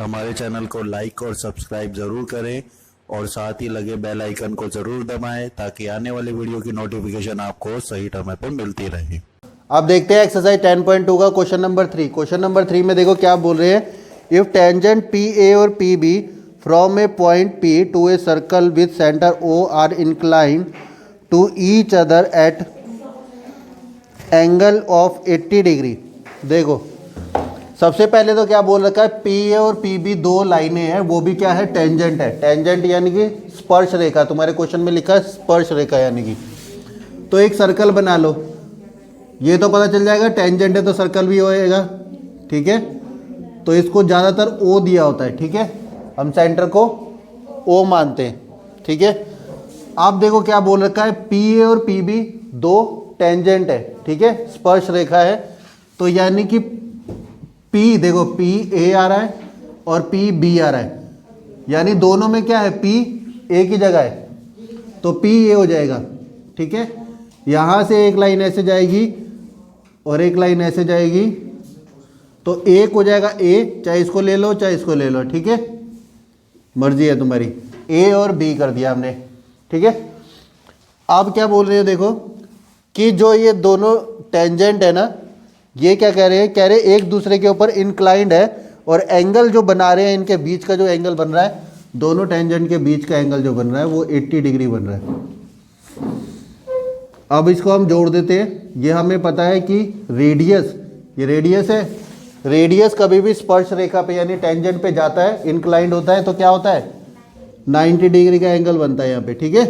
हमारे चैनल को लाइक और सब्सक्राइब ज़रूर करें और साथ ही लगे बेल आइकन को ज़रूर दबाएं ताकि आने वाले वीडियो की नोटिफिकेशन आपको सही समय पर मिलती रहे। अब देखते हैं एक्सरसाइज 10.2 का क्वेश्चन नंबर 3। क्वेश्चन नंबर 3 में देखो क्या बोल रहे हैं, इफ टेंजेंट पी ए और P B from a point P to a circle with centre O are inclined to each other at angle of 80 degree. देखो सबसे पहले तो क्या बोल रखा है, पी ए और पी बी दो लाइनें हैं, वो भी क्या है, टेंजेंट है। टेंजेंट यानी कि स्पर्श रेखा, तुम्हारे क्वेश्चन में लिखा है स्पर्श रेखा यानी कि। तो एक सर्कल बना लो, ये तो पता चल जाएगा टेंजेंट है तो सर्कल भी होएगा, ठीक है। तो इसको ज़्यादातर ओ दिया होता है, ठीक है, हम सेंटर को ओ मानते हैं, ठीक है। अब देखो क्या बोल रखा है, पी ए और पी बी दो टेंजेंट है, ठीक है, स्पर्श रेखा है। तो यानी कि पी, देखो पी ए आ रहा है और पी बी आ रहा है, यानी दोनों में क्या है, पी ए की जगह है, तो पी ए हो जाएगा, ठीक है। यहाँ से एक लाइन ऐसे जाएगी और एक लाइन ऐसे जाएगी, तो एक हो जाएगा ए, चाहे इसको ले लो चाहे इसको ले लो, ठीक है, मर्जी है तुम्हारी। ए और बी कर दिया हमने, ठीक है। अब क्या बोल रहे हो, देखो कि जो ये दोनों टेंजेंट है ना, ये क्या कह रहे हैं, कह रहे हैं एक दूसरे के ऊपर इंक्लाइंड है और एंगल जो बना रहे हैं इनके बीच का जो एंगल बन रहा है, दोनों टेंजेंट के बीच का एंगल जो बन रहा है वो 80 डिग्री बन रहा है। अब इसको हम जोड़ देते हैं, ये हमें पता है कि रेडियस, ये रेडियस है, रेडियस कभी भी स्पर्श रेखा पे यानी टेंजेंट पे जाता है, इंक्लाइंड होता है, तो क्या होता है 90 डिग्री का एंगल बनता है यहाँ पे, ठीक है।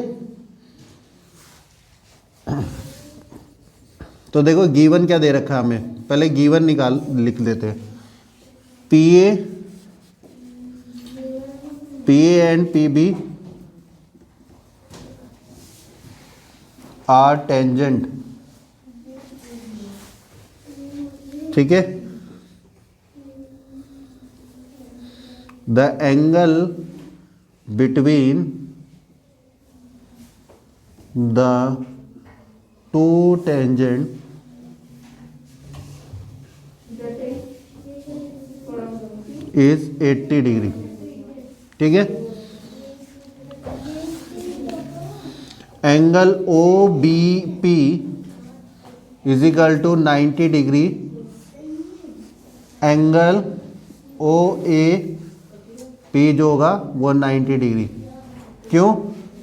तो देखो गिवन क्या दे रखा है हमें, पहले गिवन लिख लेते हैं। P A and P B are tangent, ठीक है। The angle between the two tangent is 80 degree, ठीक है। Angle O B P is equal to 90 degree, angle O A P जो होगा वो 90 डिग्री। क्यों?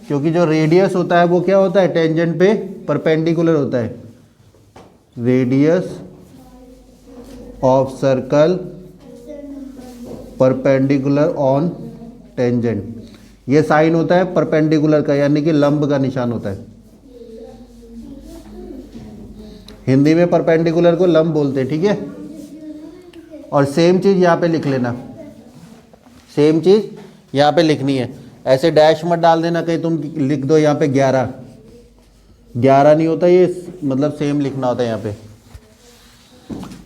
क्योंकि जो रेडियस होता है वो क्या होता है, टेंजेंट पे परपेंडिकुलर होता है। Radius of circle perpendicular on tangent, ये साइन होता है परपेंडिकुलर का, यानी कि लंब का निशान होता है। हिंदी में परपेंडिकुलर को लंब बोलते हैं, ठीक है। और सेम चीज़ यहाँ पे लिख लेना, सेम चीज़ यहाँ पे लिखनी है, ऐसे डैश मत डाल देना कहीं तुम लिख दो यहाँ पे 11, 11 नहीं होता ये, मतलब सेम लिखना होता है यहाँ पे।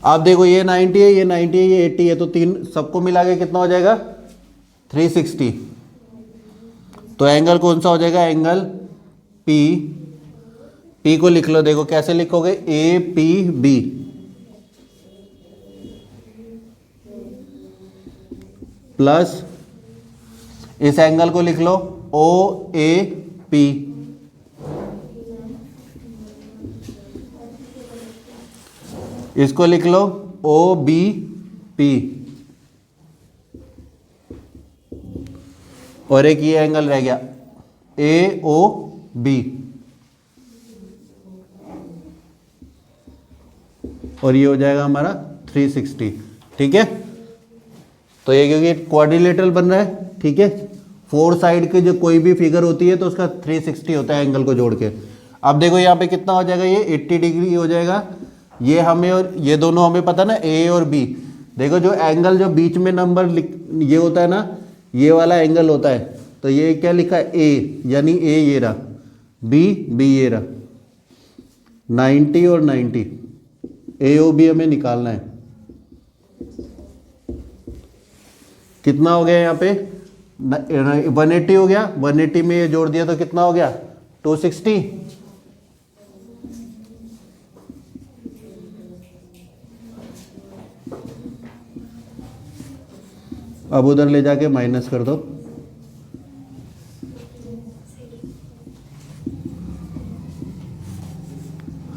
आप देखो ये 90 है, ये 90 है, ये 80 है, तो तीन सबको मिला के कितना हो जाएगा 360। तो एंगल कौन सा हो जाएगा, एंगल पी, पी को लिख लो, देखो कैसे लिखोगे, ए पी बी, प्लस इस एंगल को लिख लो ओ ए पी, इसको लिख लो ओ बी पी, और एक ये एंगल रह गया ए ओ बी, और ये हो जाएगा हमारा 360, ठीक है। तो ये क्योंकि क्वाड्रिलेटरल बन रहा है, ठीक है, फोर साइड की जो कोई भी फिगर होती है तो उसका 360 होता है एंगल को जोड़ के। अब देखो यहाँ पे कितना हो जाएगा, ये 80 डिग्री हो जाएगा, ये हमें और ये दोनों हमें पता ना, ए और बी। देखो जो एंगल जो बीच में नंबर ये होता है ना, ये वाला एंगल होता है, तो ये क्या लिखा है, ए, यानी ए ये रहा, बी बी ये रहा, 90 और 90, ए ओ बी हमें निकालना है। कितना हो गया यहाँ पे 180 हो गया, 180 में ये जोड़ दिया तो कितना हो गया 260। अब उधर ले जाके माइनस कर दो।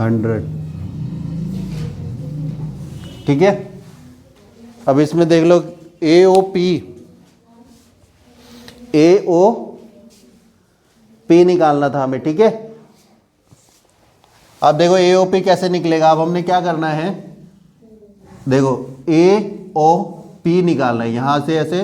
हंड्रेड, ठीक है। अब इसमें देख लो ए ओ पी निकालना था हमें, ठीक है। अब देखो ए ओ पी कैसे निकलेगा। अब हमने क्या करना है, देखो ए ओ पी निकालना है। यहां से ऐसे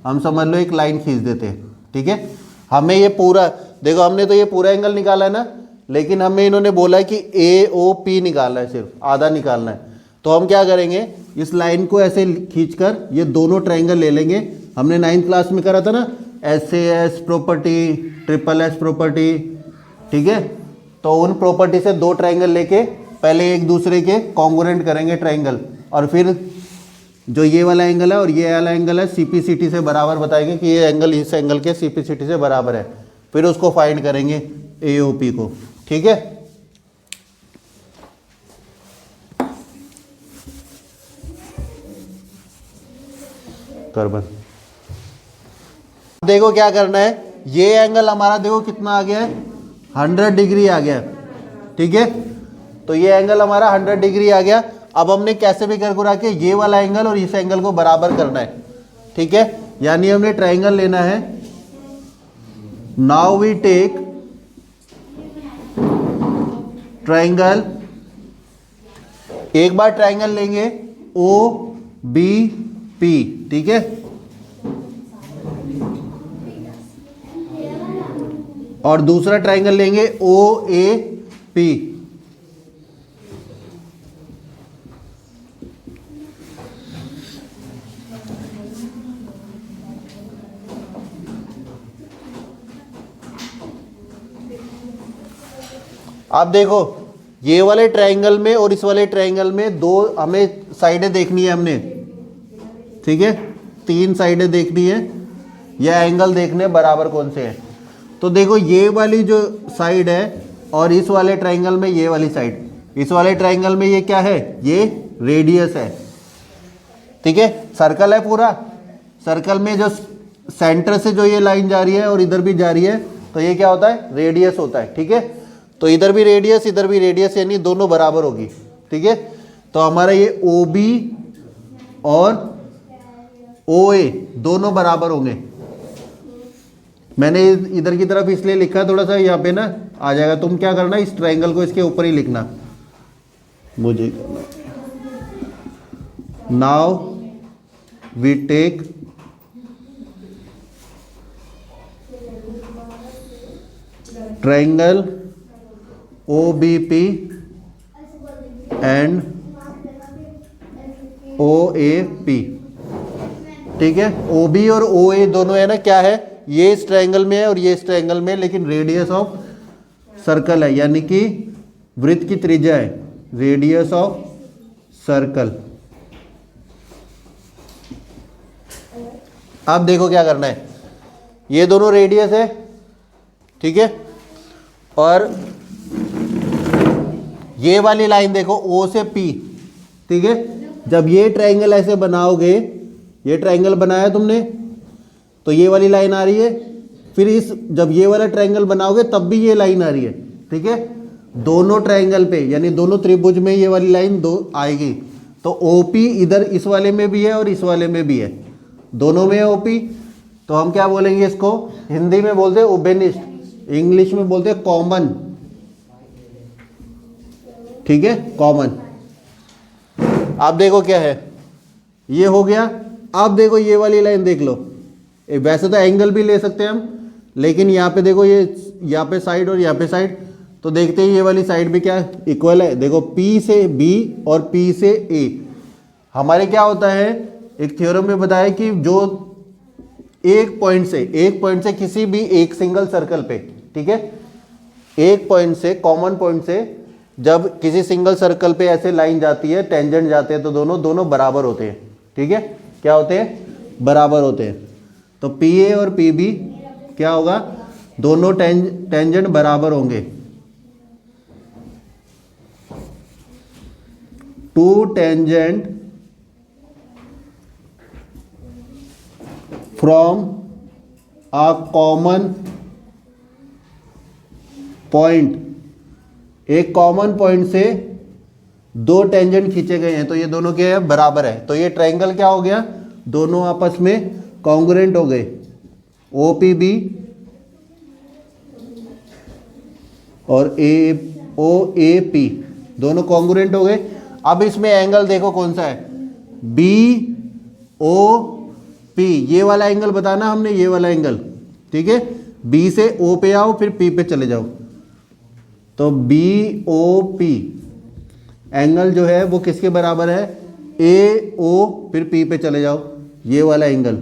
हम समझ लो एक लाइन खींच देते हैं, ठीक है। हमें ये पूरा, देखो हमने तो ये पूरा एंगल निकाला है ना, लेकिन हमें इन्होंने बोला है कि ए ओ पी निकालना है, सिर्फ आधा निकालना है। तो हम क्या करेंगे, इस लाइन को ऐसे खींचकर ये दोनों ट्रायंगल ले लेंगे। हमने 9th क्लास में करा था ना, SAS प्रॉपर्टी, SSS प्रॉपर्टी, ठीक है। तो उन प्रॉपर्टी से दो ट्रायंगल लेके पहले एक दूसरे के कॉन्ग्रुएंट करेंगे ट्रायंगल, और फिर जो ये वाला एंगल है और ये वाला एंगल है CPCT से बराबर बताएंगे कि ये एंगल इस एंगल के CPCT से बराबर है। फिर उसको फाइंड करेंगे AOP को, ठीक है। कर बंद। देखो क्या करना है, ये एंगल हमारा देखो कितना आ गया है, 100 डिग्री आ गया, ठीक है। तो ये एंगल हमारा 100 डिग्री आ गया। अब हमने कैसे भी कर करा के ये वाला एंगल और इस एंगल को बराबर करना है, ठीक है। यानी हमने ट्रायंगल लेना है। नाउ वी टेक ट्रायंगल, एक बार ट्रायंगल लेंगे OBP, ठीक है। और दूसरा ट्रायंगल लेंगे OAP। अब देखो ये वाले ट्रायंगल में और इस वाले ट्रायंगल में दो हमें साइडें देखनी है हमने, ठीक है। 3 साइडें देखनी है, यह एंगल देखने बराबर कौन से हैं। तो देखो ये वाली जो साइड है और इस वाले ट्रायंगल में ये वाली साइड, इस वाले ट्रायंगल में ये क्या है, ये रेडियस है, ठीक है। सर्कल है पूरा, सर्कल में जो सेंटर से जो ये लाइन जा रही है और इधर भी जा रही है, तो ये क्या होता है, रेडियस होता है, ठीक है। तो इधर भी रेडियस इधर भी रेडियस, यानी दोनों बराबर होगी, ठीक है। तो हमारा ये OB और OA दोनों बराबर होंगे। मैंने इधर की तरफ इसलिए लिखा है, थोड़ा सा यहाँ पे ना आ जाएगा। तुम क्या करना, इस ट्रायंगल को इसके ऊपर ही लिखना मुझे। Now we take triangle OBP and OAP, ठीक है। OB और OA दोनों है ना, क्या है, ये इस ट्रायंगल में है और ये इस ट्रायंगल में है, लेकिन रेडियस ऑफ सर्कल है, यानी कि वृत्त की त्रिज्या है, रेडियस ऑफ सर्कल। अब देखो क्या करना है, ये दोनों रेडियस है, ठीक है। और ये वाली लाइन देखो O से P, ठीक है। जब ये ट्रायंगल ऐसे बनाओगे, ये ट्रायंगल बनाया तुमने, तो ये वाली लाइन आ रही है। फिर इस जब ये वाला ट्रायंगल बनाओगे तब भी ये लाइन आ रही है, ठीक है। दोनों ट्रायंगल पे यानी दोनों त्रिभुज में ये वाली लाइन दो आएगी। तो OP इधर इस वाले में भी है और इस वाले में भी है, दोनों में है OP। तो हम क्या बोलेंगे इसको, हिंदी में बोलते हैं उभयनिष्ठ, इंग्लिश में बोलते हैं कॉमन, ठीक है, कॉमन। अब देखो क्या है, ये हो गया। अब देखो ये वाली लाइन देख लो, वैसे तो एंगल भी ले सकते हैं हम, लेकिन यहाँ पे देखो ये यहाँ पे साइड और यहाँ पे साइड, तो देखते हैं ये वाली साइड भी क्या इक्वल है। देखो P से B और P से A, हमारे क्या होता है, एक थ्योरम में बताया कि जो एक पॉइंट से किसी भी एक सिंगल सर्कल पे, ठीक है, एक पॉइंट से, कॉमन पॉइंट से जब किसी सिंगल सर्कल पे ऐसे लाइन जाती है, टेंजेंट जाते हैं, तो दोनों बराबर होते हैं, ठीक है। क्या होते हैं, बराबर होते हैं। तो PA और PB क्या होगा, दोनों टेंजेंट बराबर होंगे। Two tangent from a common point, एक कॉमन पॉइंट से दो टेंजेंट खींचे गए हैं, तो ये दोनों क्या है, बराबर है। तो ये ट्रायंगल क्या हो गया, दोनों आपस में कॉन्ग्रुएंट हो गए। OPB और OAP दोनों कॉन्ग्रुएंट हो गए। अब इसमें एंगल देखो कौन सा है, BOP, ये वाला एंगल बताना हमने, ये वाला एंगल, ठीक है। B से O पे आओ, फिर P पे चले जाओ, तो BOP एंगल जो है वो किसके बराबर है, AO, फिर P पे चले जाओ, ये वाला एंगल।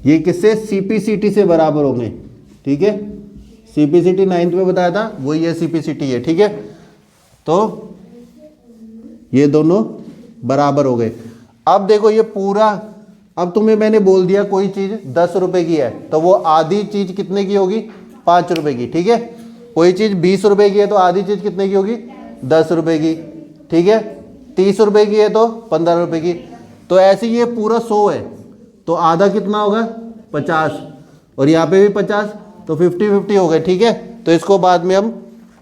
ये किससे, CPCT से बराबर होंगे, ठीक है। CPCT 9th में बताया था, वही ये CPCT है, ठीक है। तो ये दोनों बराबर हो गए। अब देखो ये पूरा, अब तुम्हें मैंने बोल दिया कोई चीज़ 10 रुपए की है, तो वो आधी चीज़ कितने की होगी, 5 रुपए की, ठीक है। कोई चीज़ 20 रुपए की है तो आधी चीज़ कितने की होगी, 10 रुपए की, ठीक है। 30 रुपए की है तो 15 रुपए की। तो ऐसे ये पूरा 100 है, तो आधा कितना होगा, 50, और यहाँ पे भी 50, तो 50-50 हो गए, ठीक है। तो इसको बाद में हम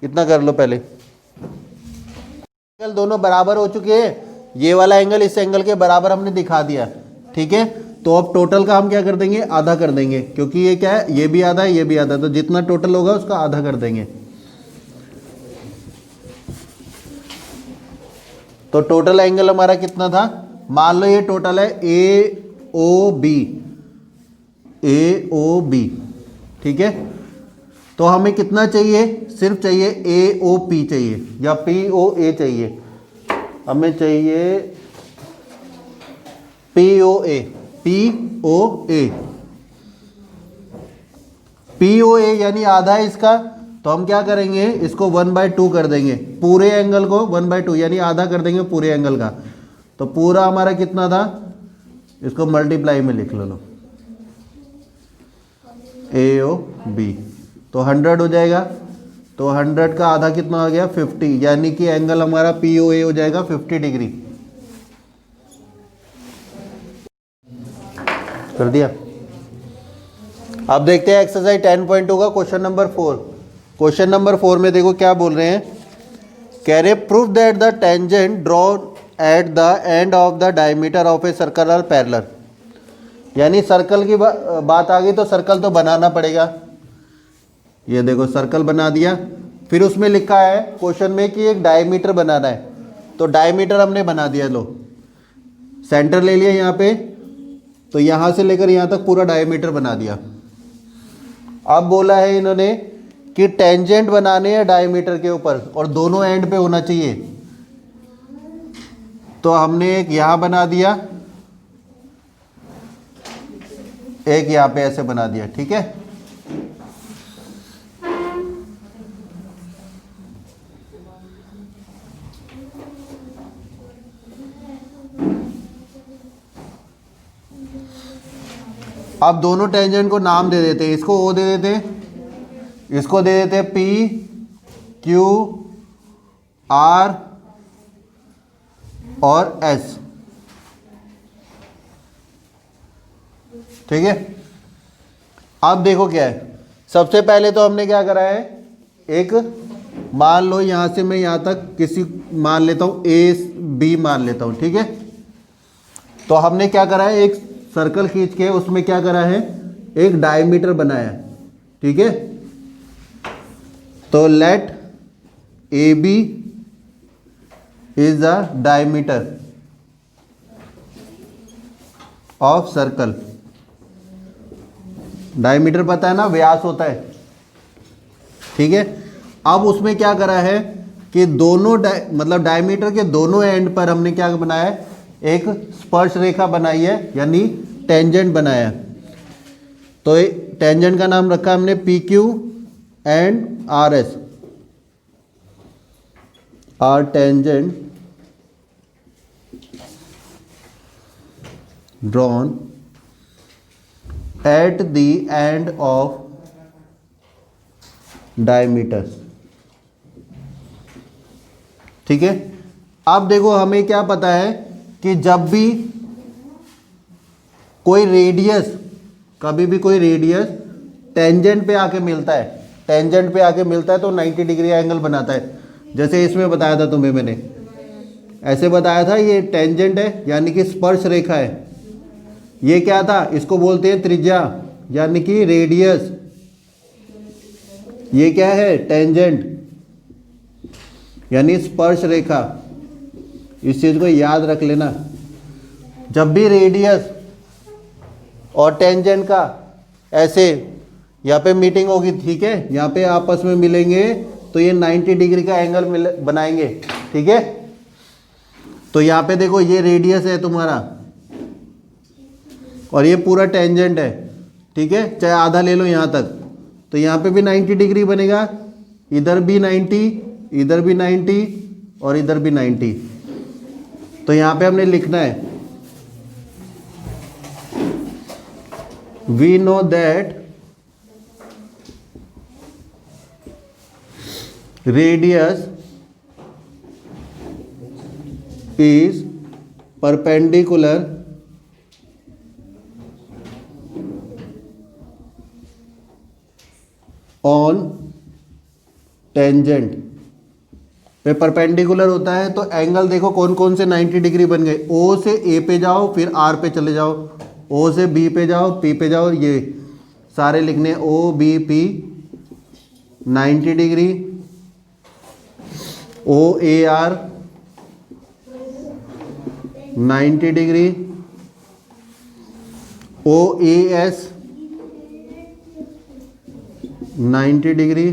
इतना कर लो, पहले एंगल दोनों बराबर हो चुके हैं, ये वाला एंगल इस एंगल के बराबर हमने दिखा दिया, ठीक है। तो अब टोटल का हम क्या कर देंगे, आधा कर देंगे, क्योंकि ये क्या है, ये भी आधा है, ये भी आधा है, तो जितना टोटल होगा उसका आधा कर देंगे। तो टोटल एंगल हमारा कितना था, मान लो ये टोटल है AOB, ठीक है। तो हमें कितना चाहिए, सिर्फ चाहिए AOP चाहिए या POA चाहिए, हमें चाहिए POA यानी आधा है इसका। तो हम क्या करेंगे, इसको 1/2 कर देंगे, पूरे एंगल को 1/2 यानी आधा कर देंगे पूरे एंगल का। तो पूरा हमारा कितना था, इसको मल्टीप्लाई में लिख लो, AOB, तो 100 हो जाएगा। तो 100 का आधा कितना हो गया, 50, यानी कि एंगल हमारा POA हो जाएगा 50 डिग्री। कर दिया। अब देखते हैं एक्सरसाइज 10.2 का क्वेश्चन नंबर 4। क्वेश्चन नंबर 4 में देखो क्या बोल रहे हैं, कह रहे proof that the tangent drawn at the end of the diameter of a circle are parallel. यानी सर्कल की बात आ गई, तो सर्कल तो बनाना पड़ेगा। ये देखो सर्कल बना दिया, फिर उसमें लिखा है क्वेश्चन में कि एक डायमीटर बनाना है, तो डायमीटर हमने बना दिया। लो सेंटर ले लिया यहाँ पे, तो यहाँ से लेकर यहाँ तक पूरा डायमीटर बना दिया। अब बोला है इन्होंने कि टेंजेंट बनाने हैं डायमीटर के ऊपर और दोनों एंड पे होना चाहिए। तो हमने एक यहाँ बना दिया, एक यहाँ पे ऐसे बना दिया, ठीक है। अब दोनों टेंजेंट को नाम दे देते हैं, इसको O दे देते हैं, इसको दे देते हैं PQR और S, ठीक है। अब देखो क्या है, सबसे पहले तो हमने क्या करा है, एक मान लो यहाँ से मैं यहाँ तक किसी मान लेता हूँ AB मान लेता हूँ, ठीक है। तो हमने क्या करा है, एक सर्कल खींच के उसमें क्या करा है, एक डायमीटर बनाया, ठीक है। तो let AB is the diameter of circle. Diameter पता है ना, व्यास होता है, ठीक है। अब उसमें क्या करा है कि दोनों मतलब डायमीटर के दोनों एंड पर हमने क्या बनाया है, एक स्पर्श रेखा बनाई है, यानी टेंजेंट बनाया। तो टेंजेंट का नाम रखा हमने PQ and RS, are tangent drawn at the end of diameter, ठीक है। अब देखो हमें क्या पता है कि जब भी कोई रेडियस, कभी भी कोई रेडियस टेंजेंट पे आके मिलता है, टेंजेंट पे आके मिलता है तो 90 डिग्री एंगल बनाता है। जैसे इसमें बताया था तुम्हें मैंने, ऐसे बताया था, ये टेंजेंट है यानी कि स्पर्श रेखा है। ये क्या था, इसको बोलते हैं त्रिज्या यानी कि रेडियस। ये क्या है, टेंजेंट यानी स्पर्श रेखा। इस चीज को याद रख लेना। जब भी रेडियस और टेंजेंट का ऐसे यहाँ पे मीटिंग होगी, ठीक है, यहाँ पे आपस में मिलेंगे तो ये 90 डिग्री का एंगल बनाएंगे, ठीक है। तो यहाँ पे देखो ये रेडियस है तुम्हारा और ये पूरा टेंजेंट है, ठीक है, चाहे आधा ले लो यहाँ तक। तो यहाँ पे भी 90 डिग्री बनेगा, इधर भी 90, इधर भी 90 और इधर भी 90। तो यहाँ पे हमने लिखना है, we know that radius is perpendicular on tangent। पे परपेंडिकुलर होता है तो एंगल देखो कौन कौन से 90 डिग्री बन गए। ओ से ए पे जाओ, फिर आर पे चले जाओ, ओ से बी पे जाओ, पी पे जाओ, ये सारे लिखने O B P 90 degree, O A R 90 degree, O A S 90 degree,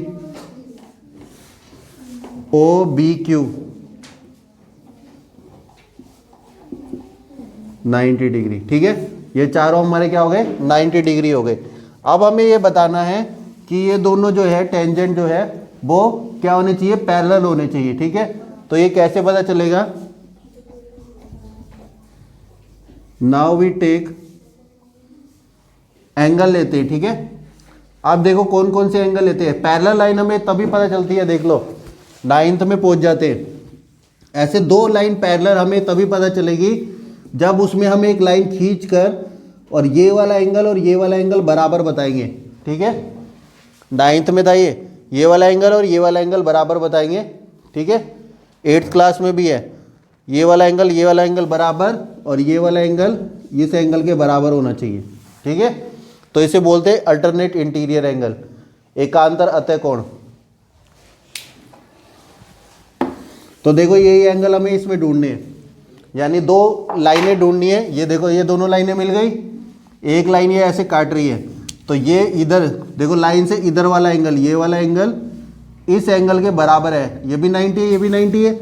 O B Q 90 degree, ठीक है। ये चारों हमारे क्या हो गए, 90 डिग्री हो गए। अब हमें ये बताना है कि ये दोनों जो है टेंजेंट जो है वो क्या होने चाहिए, पैरेलल होने चाहिए, ठीक है। तो ये कैसे पता चलेगा, नाउ वी टेक एंगल लेते हैं, ठीक है। अब देखो कौन कौन से एंगल लेते हैं। पैरेलल लाइन हमें तभी पता चलती है, देख लो 9th में पहुंच जाते हैं। ऐसे दो लाइन पैरेलल हमें तभी पता चलेगी जब उसमें हम एक लाइन खींचकर और ये वाला एंगल और ये वाला एंगल बराबर बताएंगे, ठीक है। 9th में था ये वाला एंगल और ये वाला एंगल बराबर बताएंगे, ठीक है। 8th क्लास में भी है, ये वाला एंगल बराबर और ये वाला एंगल इस एंगल के बराबर होना चाहिए, ठीक है। तो इसे बोलते हैं अल्टरनेट इंटीरियर एंगल, एकांतर अतः कोण। तो देखो यही एंगल हमें इसमें ढूंढने हैं, यानी दो लाइनें ढूंढनी है। ये देखो ये दोनों लाइनें मिल गई, एक लाइन ये ऐसे काट रही है, तो ये इधर देखो लाइन से इधर वाला एंगल, ये वाला एंगल इस एंगल के बराबर है। ये भी 90 है, ये भी 90 है,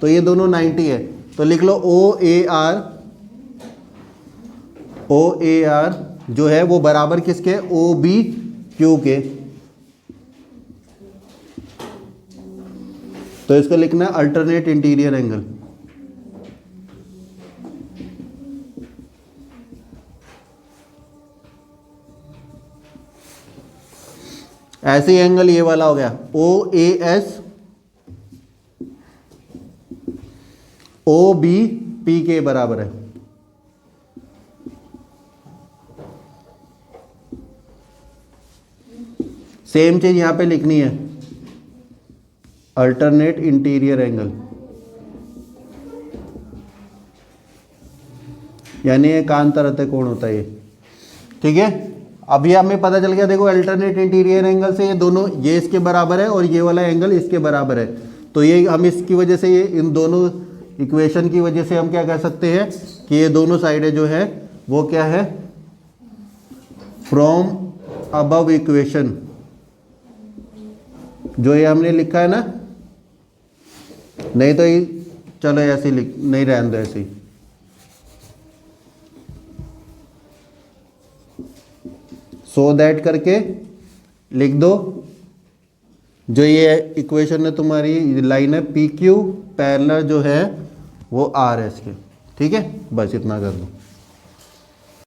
तो ये दोनों 90 है। तो लिख लो ओ ए आर जो है वो बराबर किसके, ओ बी क्यू के। तो इसको लिखना है अल्टरनेट इंटीरियर एंगल। ऐसे ही एंगल ये वाला हो गया, O A S O B P के बराबर है। सेम चीज यहां पे लिखनी है, अल्टरनेट इंटीरियर एंगल, यानी एकांतर अतः कोण होता है ये, ठीक है। अभी हमें पता चल गया, देखो अल्टरनेट इंटीरियर एंगल से ये दोनों, ये इसके बराबर है और ये वाला एंगल इसके बराबर है। तो ये हम इसकी वजह से, ये इन दोनों इक्वेशन की वजह से हम क्या कह सकते हैं कि ये दोनों साइडें जो है वो क्या है, फ्रॉम अबव इक्वेशन, जो ये हमने लिखा है ना, नहीं तो ये चलो ऐसे लिख, नहीं रहने दो ऐसे ही, सो दैट करके लिख दो। जो ये इक्वेशन है तुम्हारी, लाइन है पी क्यू, पैरेलल जो है वो आर है इसके, ठीक है। बस इतना कर दो।